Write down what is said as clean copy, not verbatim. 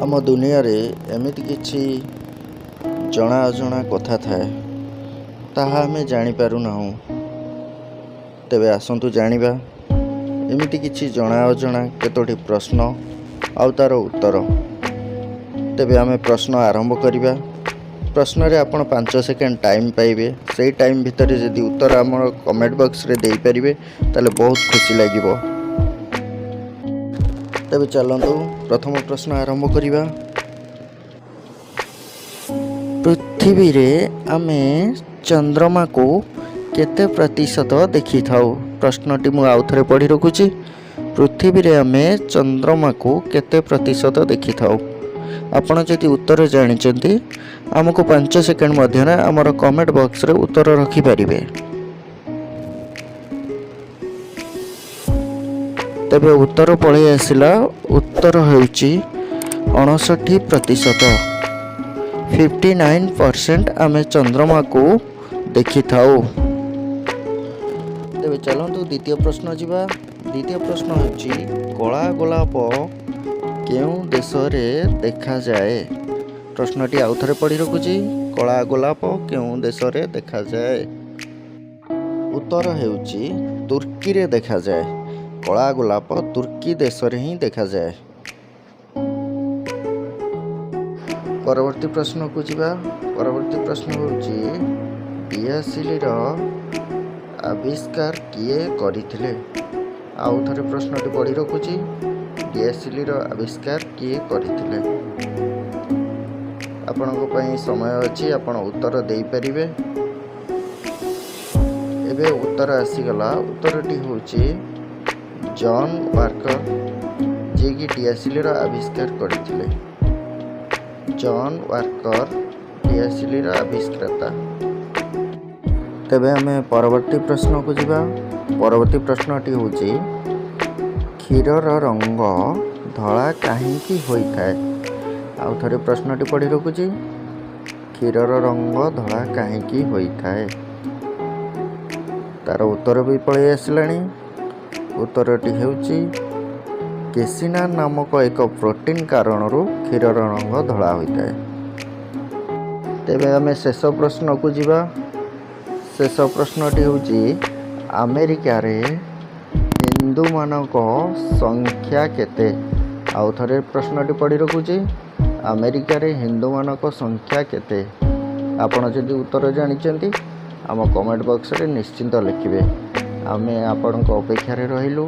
आम दुनिया रे एमिति किछि जଣା अजଣା कथा थाए ताहा आमे जानी पारु नाहु। तेबे आसंतु जानिबा एमिति किछि जଣା अजଣା केतोटी प्रश्न आउ तार उत्तर। तेबे आमे प्रश्न आरंभ करिबा। प्रश्न रे आपण 5 सेकेंड टाइम पाइबे। सेई टाइम भितर यदि उत्तर हमर कमेंट बॉक्स रे देई परिबे ताले बहुत खुशी लागिबो। तेबे चलंतु प्रथम प्रश्न आरंभ करिबा। पृथ्वी रे आमे चंद्रमा को केते प्रतिशत देखि थाउ? प्रश्नटी मु आउथरे पढ़ी रखुची। पृथ्वी रे आमे चंद्रमा को केते प्रतिशत देखि थाउ? आपण जदि उत्तर जानिचंती हमको 5 सेकेंड मध्यना हमर कमेंट बॉक्स रे उत्तर रखि परिबे। तेबे उत्तर पळै आसिला। उत्तर हेउची 59%। 59% आमे चंद्रमा को देखि थाउ। तेबे चलंतु द्वितीय प्रश्न जिबा। द्वितीय प्रश्न हेउची कला गोलाप केउ देश रे देखा जाए? प्रश्नटी आउथरे पढ़ी रखुची। कला गोलाप केउ देश रे देखा जाए? उत्तर हेउची तुर्की रे देखा जाए। कला गोलाप तुर्की देश रे ही देखा जाए। परवर्ती प्रश्न को जिबा। परवर्ती प्रश्न होउची डियासिली रो आविष्कार किए करिथिले? आउ थरे प्रश्नटी पढ़ी रखुची। डियासिली रो आविष्कार किए करिथिले? आपनको पई समय अछि, आपण उत्तर देई परिबे। एबे उत्तर आसी गला। उत्तरटी होउची जॉन वार्कर, जे कि डियासिली रो आविष्कार करिथिले। जॉन वार्कर डियासिली रो आविष्कर्ता। तेबे हमें परवर्ती प्रश्न को जिबा। परवर्ती प्रश्नटी होउची क्षीरर रंग धला काहेकि होई थाए? आउ थरे प्रश्नटी पढ़ी रखुची। क्षीरर रंग धला काहेकि होई थाए? तार उत्तर भी पळै आसिलानी। उत्तरटी हेउची केसिना नामक एक प्रोटीन कारणरू क्षीरर रंग धला होई थाए। तेबे हमें शेष प्रश्न को जिबा। शेष प्रश्नटी होउची अमेरिका रे हिंदू मानक संख्या केते? आउ थरे प्रश्नटी पढ़ी रखुची। अमेरिका रे हिंदू मानक संख्या केते? आपण जदि उत्तर जानिचंती आम कमेंट बॉक्स रे निश्चिंत लिखिबे। आमे आपनक अपेक्षा रे रहिलु।